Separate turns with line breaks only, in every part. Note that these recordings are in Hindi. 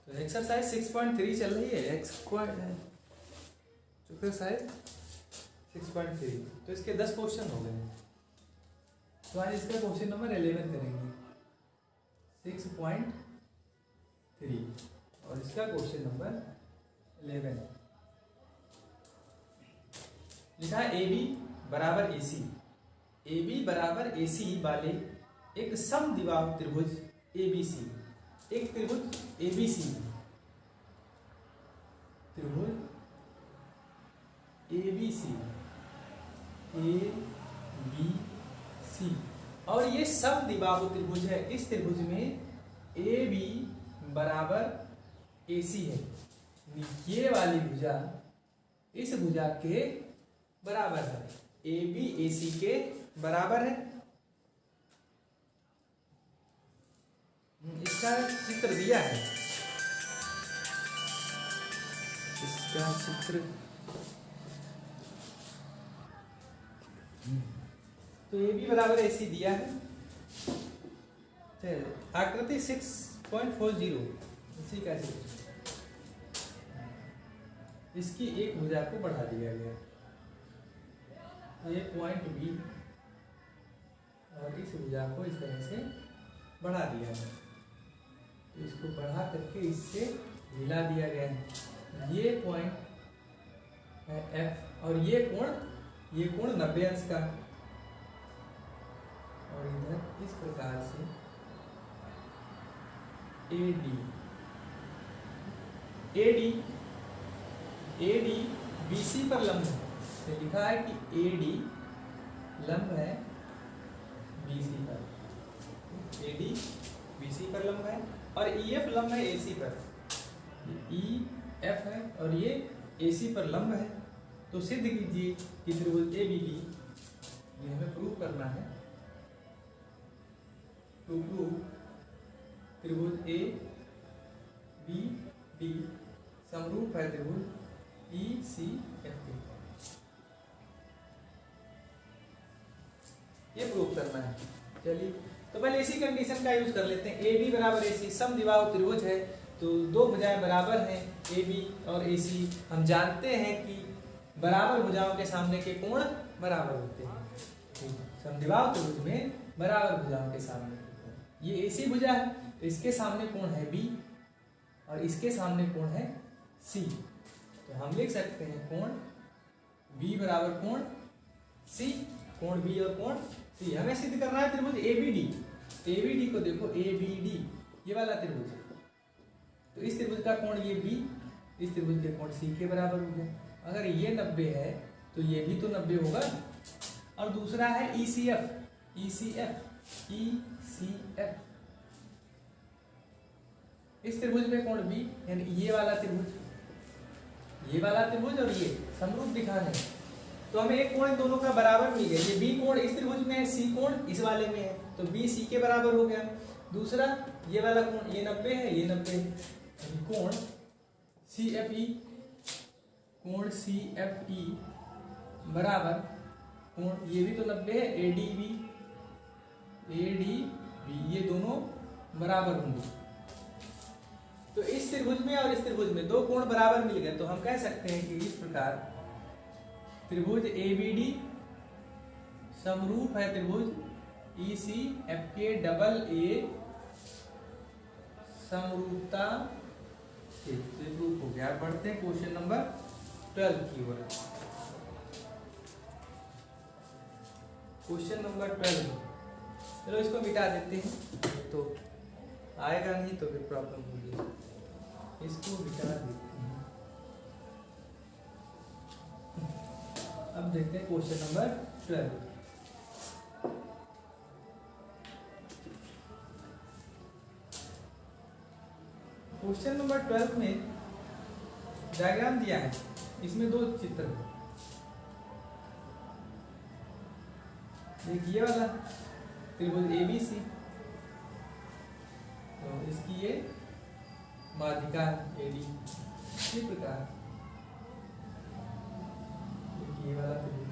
तो एक्सरसाइज 6.3 चल रही है एक्सरसाइज 6.3। तो इसके 10 क्वेश्चन हो गए। तो आज इसका क्वेश्चन नंबर 11 करेंगे 6.3 और इसका क्वेश्चन नंबर 11 लिखा है AB बराबर AC। AB बराबर AC वाले एक समद्विबाहु त्रिभुज ABC, एक त्रिभुज ABC, त्रिभुज ABC और ये समद्विबाहु त्रिभुज है। इस त्रिभुज में AB बराबर AC है, ये वाली भुजा इस भुजा के बराबर है। AB AC के बराबर है। इसका चित्र दिया है, इसका चित्र तो AB बराबर AC दिया है। आकृति 6.40 इसी का चित्र। इसकी एक भुजा को बढ़ा दिया गया, ये पॉइंट B और इस भुजा को इस तरह से बढ़ा दिया है। तो इसको बढ़ा करके इससे मिला दिया गया है। ये पॉइंट है F और ये कोण 90 अंश का। और इधर इस प्रकार से AD BC पर लंब है। तो लिखा है कि AD लंब है BC पर, AD BC पर लंब है और EF लंब है AC पर। EF है और ये AC पर लंब है। तो सिद्ध कीजिए कि त्रिभुज ABD, ये हमें प्रूव करना है। टू प्रूव त्रिभुज ABD समरूप है त्रिभुज ECF के। ये प्रूव करना है। चलिए तो पहले इसी कंडीशन का यूज कर लेते हैं। AB बराबर AC समद्विबाहु त्रिभुज है, तो दो भुजाएं बराबर हैं AB और AC। हम जानते हैं कि बराबर भुजाओं के सामने के कोण बराबर होते हैं। समद्विबाहु त्रिभुज में बराबर भुजाओं के सामने के कोण, ये AC भुजा है तो इसके सामने कोण है B और इसके सामने कोण है C। तो हम लिख सकते हैं कोण B बराबर कोण C, कोण B और कोण C। हमें सिद्ध करना है त्रिभुज ABD। ABD को देखो, ABD ये वाला त्रिभुज है, तो इस त्रिभुज का कोण ये B, इस त्रिभुज के कोण C के बराबर हो गया। अगर ये 90 है तो ये भी तो 90 होगा। और दूसरा है ECF, इस त्रिभुज में कोण B, यानी ये वाला त्रिभुज और ये समरूप दिखाने, तो हमें एक कोण इन दोनों का बराबर मिल गया। ये B कोण इस त्रिभुज में है, C कोण इस वाले में है, तो B C के बराबर हो गया। दूसरा ये वाला कोण, ये 90 है, ये 90 है, कोण CFE बराबर कोण ये भी तो 90 है, ADB ये दोनों बराबर होंगे। तो इस त्रिभुज में और इस त्रिभुज में दो कोण बराबर मिल गए, तो हम कह सकते हैं कि इस प्रकार त्रिभुज ABD समरूप है त्रिभुज ECF के डबल A समरूपता से प्रूफ हो गया। बढ़ते हैं क्वेश्चन नंबर 12 की ओर। क्वेश्चन नंबर 12, चलो इसको मिटा देते हैं, तो आएगा नहीं तो फिर प्रॉब्लम होगी। इसको मिटा देते हैं। अब देखते हैं क्वेश्चन नंबर 12। क्वेश्चन नंबर 12 में डायग्राम दिया है, इसमें दो चित्र है। एक ये वाला त्रिभुज ABC, तो इसकी ये माध्यिका है AD। इसी प्रकार ये वाला त्रिभुज,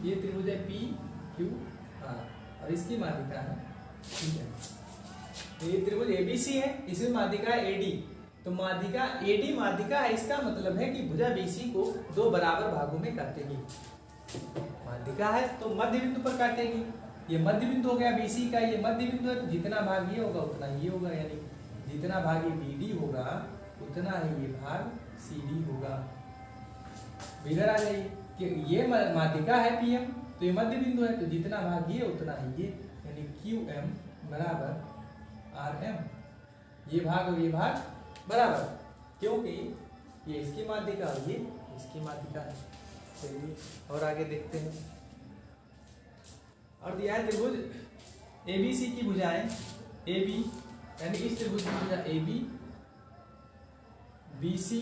ये त्रिभुज है PQR और इसकी माध्यिका है ठीक है। ये त्रिभुज एबीसी है, इसमें माध्यिका एडी। तो माध्यिका एडी माध्यिका है, इसका मतलब है कि भुजा बीसी को दो बराबर भागों में काटेगी। माध्यिका है तो मध्य बिंदु पर काटेगी। ये मध्य बिंदु हो गया बीसी का, ये मध्य बिंदु है, तो जितना भाग ये होगा उतना ये होगा, यानी जितना भाग ये बीडी होगा उतना ही ये भाग सीडी होगा। इधर आ जाइए कि ये माध्यिका है पीएम, तो ये मध्य बिंदु है, तो जितना भाग ये उतना ही ये, यानी क्यूएम बराबर आरएम। ये भाग और ये भाग बराबर, क्योंकि ये इसकी माध्यिका और ये इसकी माध्यिका है। चलिए और आगे देखते हैं। और दिया है त्रिभुज एबीसी की भुजाएं एबी, यानी इस त्रिभुज की भुजा एबी, बीसी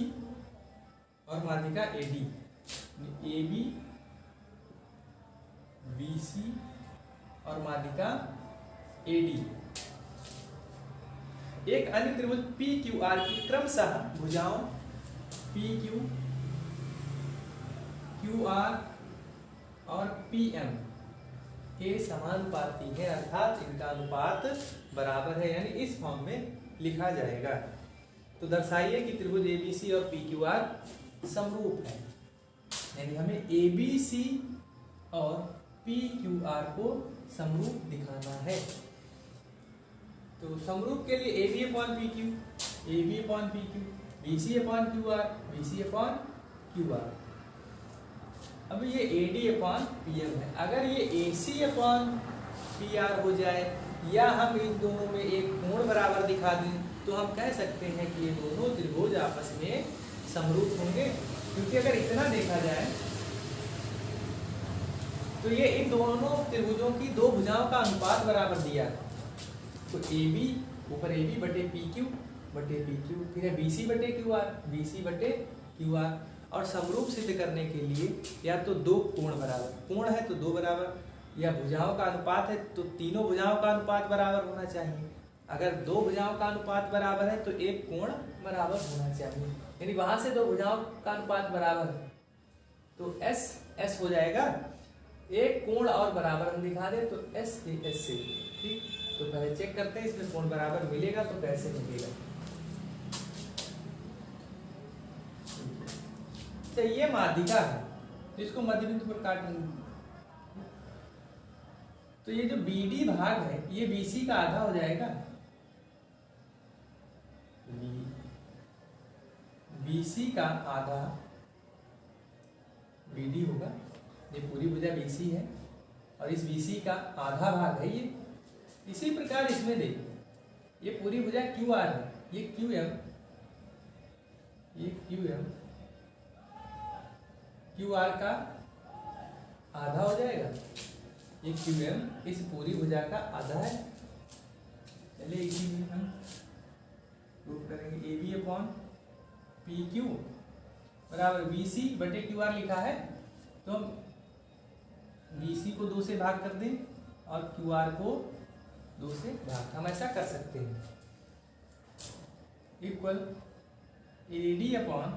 और माध्यिका एडी। एबी, बीसी और माध्यिका एडी। एक अन्य त्रिभुज पी क्यू आर की क्रमशः भुजाओं पी क्यू, क्यू आर और पी एम के समानुपाती है, अर्थात इनका अनुपात बराबर है, यानी इस फॉर्म में लिखा जाएगा। तो दर्शाइए कि त्रिभुज एबीसी और पी क्यू आर समरूप है, यानी हमें एबीसी और पी क्यू आर को समरूप दिखाना है। तो समरूप के लिए A B upon P Q, A B upon P Q, B C upon Q R, B C upon Q R. अब ये A D upon P M है। अगर ये A C upon P R हो जाए या हम इन दोनों में एक कोण बराबर दिखा दें, तो हम कह सकते हैं कि ये दोनों त्रिभुज आपस में समरूप होंगे। क्योंकि अगर इतना देखा जाए तो ये इन दोनों त्रिभुजों की दो भुजाओं का अनुपात बराबर दिया है। तो ए बी ऊपर ए बी बटे पी क्यू बटे पी क्यू, फिर है बी सी बटे क्यू आर, बी सी बटे क्यू आर। और समरूप सिद्ध करने के लिए या तो दो कोण बराबर, कोण है तो दो बराबर, या भुजाओं का अनुपात है तो तीनों भुजाओं का अनुपात बराबर होना चाहिए। अगर दो भुजाओं का अनुपात बराबर है तो एक कोण बराबर होना चाहिए, यानी वहां से दो भुजाओं का अनुपात बराबर है तो एस एस हो जाएगा। एक कोण और बराबर हम दिखा दे तो एस ए एस से, ठीक। तो पहले चेक करते हैं इसमें कोण बराबर मिलेगा तो कैसे मिलेगा। तो ये माध्यिका है, तो इसको मध्य बिंदु पर काट लेंगे। तो ये जो बीडी भाग है ये बीसी का आधा हो जाएगा, बीसी का आधा बीडी होगा। ये पूरी भुजा बीसी है और इस बीसी का आधा भाग है ये। इसी प्रकार इसमें देखिए, ये पूरी भुजा क्यू आर है, ये क्यू एम, ये क्यू एम क्यू आर का आधा हो जाएगा। ये क्यू एम इस पूरी भुजा का आधा है। चलिए इसी में हम प्रूफ करेंगे। A B upon P Q बराबर बी सी बटे क्यू आर लिखा है, तो हम बी सी को 2 से भाग कर दें और क्यू आर को 2 से भाग, हम ऐसा कर सकते हैं। Equal A D upon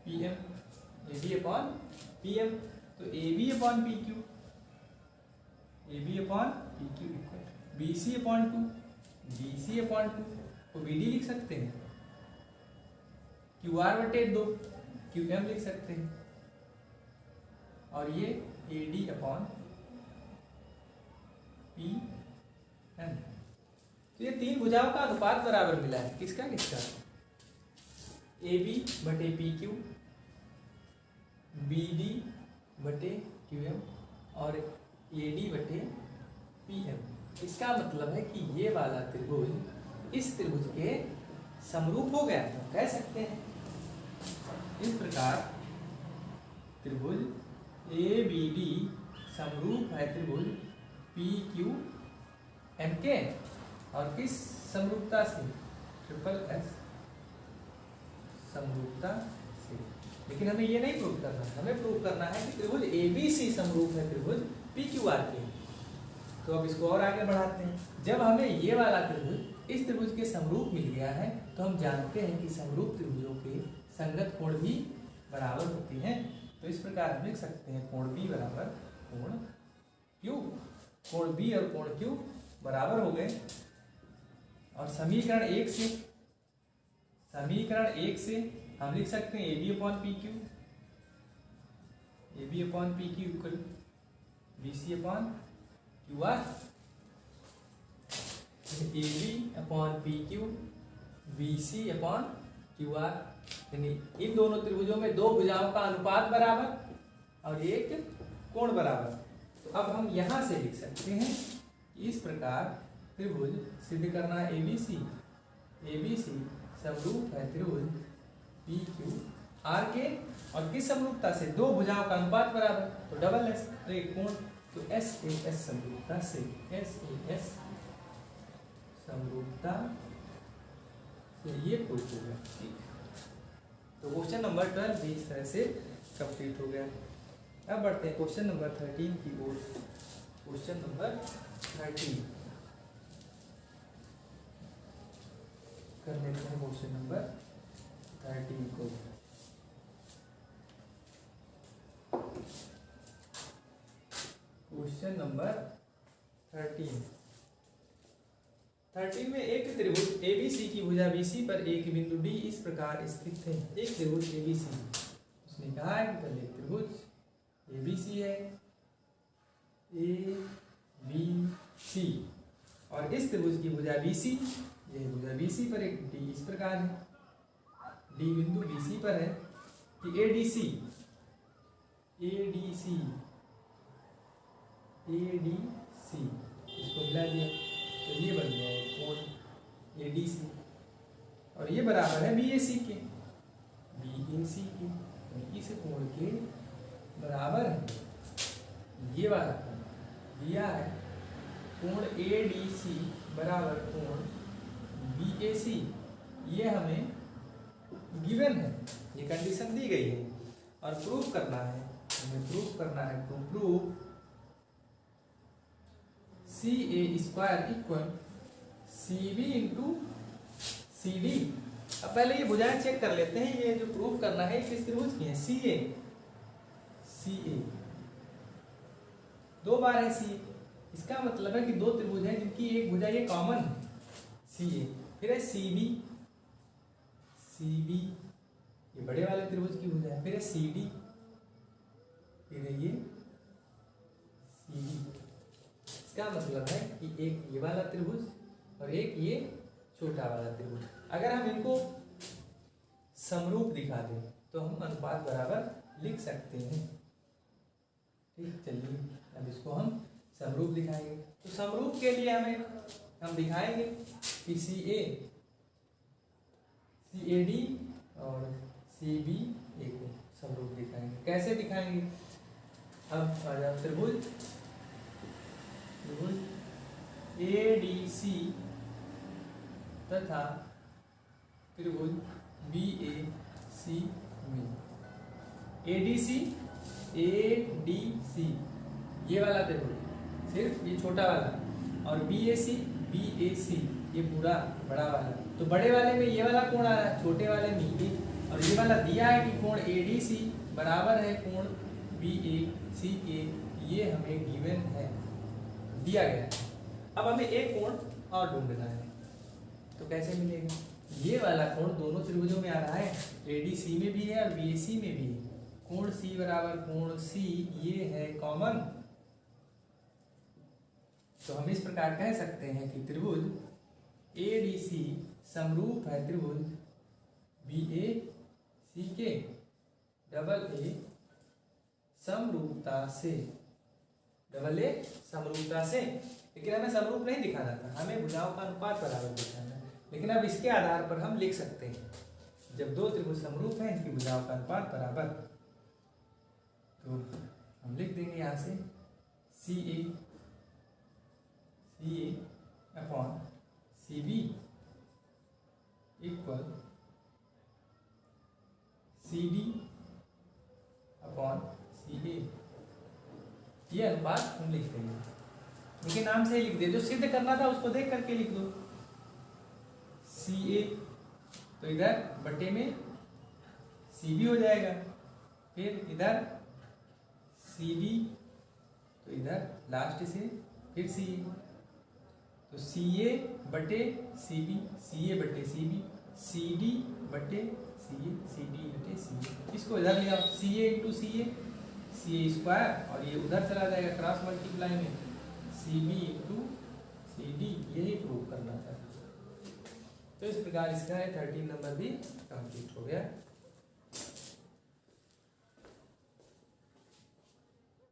P M, A B upon P M. तो A B upon P Q, A B upon P Q equal B C upon 2, B C upon 2 को बी डी लिख सकते हैं, क्यू आर बटे 2 क्यू एम लिख सकते हैं, और ये A D upon P M. तो ये तीन भुजाओं का अनुपात बराबर मिला है, किसका किसका, ए बी बटे पी क्यू, बी डी बटे क्यू एम और ए डी बटे पी एम। इसका मतलब है कि ये वाला त्रिभुज इस त्रिभुज के समरूप हो गया, तो कह सकते हैं इस प्रकार त्रिभुज ए बी डी समरूप है त्रिभुज पी क्यू एम के। और किस समरूपता से, ट्रिपल एस समरूपता से। लेकिन हमें ये नहीं प्रूव करना है, हमें प्रूव करना है कि त्रिभुज एबीसी समरूप है त्रिभुज पी क्यू आर के। तो अब इसको और आगे बढ़ाते हैं। जब हमें ये वाला त्रिभुज इस त्रिभुज के समरूप मिल गया है, तो हम जानते हैं कि समरूप त्रिभुजों के संगत कोण भी बराबर होते हैं। तो इस प्रकार हम लिख सकते हैं कोण बी बराबर कोण क्यू। कोण बी और कोण क्यू बराबर हो गए, और समीकरण एक से हम लिख सकते हैं A B upon P Q, A B upon P Q equal B C upon Q R. A B upon P Q B C upon Q R, यानी इन दोनों त्रिभुजों में दो भुजाओं का अनुपात बराबर और एक कोण बराबर। तो अब हम यहां से लिख सकते हैं कि इस प्रकार त्रिभुज सिद्ध करना है ए बी सी समरूप है त्रिभुज पी क्यू आर के, और किस समरूपता से? दो भुजाओं का अनुपात बराबर, तो डबल एस, तो एक कोण, तो एस ए एस समरूपता से, एस ए एस समरूपता से ये प्रूफ हो गया। ठीक, तो क्वेश्चन नंबर 12 भी इस तरह से कंप्लीट हो गया। अब बढ़ते हैं क्वेश्चन नंबर 13 की ओर। क्वेश्चन नंबर 13 कर लेते हैं क्वेश्चन नंबर 13 को। क्वेश्चन नंबर 13 में एक त्रिभुज एबीसी की भुजा बीसी पर एक बिंदु डी इस प्रकार स्थित है। एक त्रिभुज एबीसी, उसने कहा है कि पहले एक त्रिभुज एबीसी है, ए बी सी, और इस त्रिभुज की भुजा बीसी, यह भुजा बीसी पर एक डी इस प्रकार है, डी बिंदु बीसी पर है कि एडीसी इसको मिला दिया तो ये बन गया कोण एडीसी, और ये बराबर है बीएसी के, इस कोण के बराबर है। ये वाला कोण दिया है कोण एडीसी बराबर कोण बीएसी, ये हमें गिवन है, ये कंडीशन दी गई है और प्रूफ करना है, हमें प्रूफ करना है। To prove C A square equal C B into C D. अब पहले ये भुजाएं चेक कर लेते हैं। ये जो प्रूफ करना है किस त्रिभुज की है? सी ए दो बार है सी ए, इसका मतलब है कि दो त्रिभुज हैं जिनकी एक भुजा ये कॉमन है सी ए। फिर है सी बी ये बड़े वाले त्रिभुज की भुजा है। फिर है सी डी, फिर है ये सी डी। इसका मतलब है कि एक ये वाला त्रिभुज और एक ये छोटा वाला त्रिभुज, अगर हम इनको समरूप दिखा दें तो हम अनुपात बराबर लिख सकते हैं। ठीक, चलिए अब इसको हम समरूप दिखाएंगे। तो समरूप के लिए हम दिखाएंगे कि सी ए डी और सी बी ए को समरूप दिखाएंगे। कैसे दिखाएंगे? अब आ जाओ, त्रिभुज ए डी सी तथा त्रिभुज बी ए सी में एडीसी ये वाला त्रिभुज सिर्फ ये छोटा वाला, और बी ए सी ये पूरा बड़ा वाला। तो बड़े वाले में ये वाला कोण आ रहा है, छोटे वाले में ये, और ये वाला दिया है कि कोण एडीसी बराबर है कोण बी ए सी के, ये हमें गिवन है, दिया गया है। अब हमें एक कोण और ढूंढना है, तो कैसे मिलेगा? ये वाला कोण दोनों त्रिभुजों में आ रहा है, एडीसी में भी है और बीएसी में भी है। कोण सी बराबर कोण सी, ये है कॉमन। तो हम इस प्रकार कह सकते हैं कि त्रिभुज एडीसी समरूप है त्रिभुज बीएसी के, डबल ए समरूपता से, लेकिन हमें समरूप नहीं दिखाना था, हमें भुजाओं का अनुपात बराबर दिखाना है। लेकिन अब इसके आधार पर हम लिख सकते हैं, जब दो त्रिभुज समरूप हैं इनकी भुजाओं का अनुपात बराबर, तो हम लिख देंगे यहां से C A upon C B equal C D upon C A. ये अनुपात हम लिख देंगे, लेकिन नाम से ही लिख दे, जो सिद्ध करना था उसको देख करके लिख दो। सी ए तो इधर बटे में सी बी हो जाएगा, फिर इधर सी डी, तो इधर लास्ट से फिर सी ए, तो सी ए बटे सी बी, सी ए बटे सी बी, सी डी बटे सी ए, सी डी बटे सी ए। इसको इधर ले आओ, सी ए इंटू सी ए स्क्वायर, और ये उधर चला जाएगा क्रॉस मल्टीप्लाई में, C B into C D, यही प्रूव करना था। तो इस प्रकार इसका 13 नंबर भी कंप्लीट हो गया।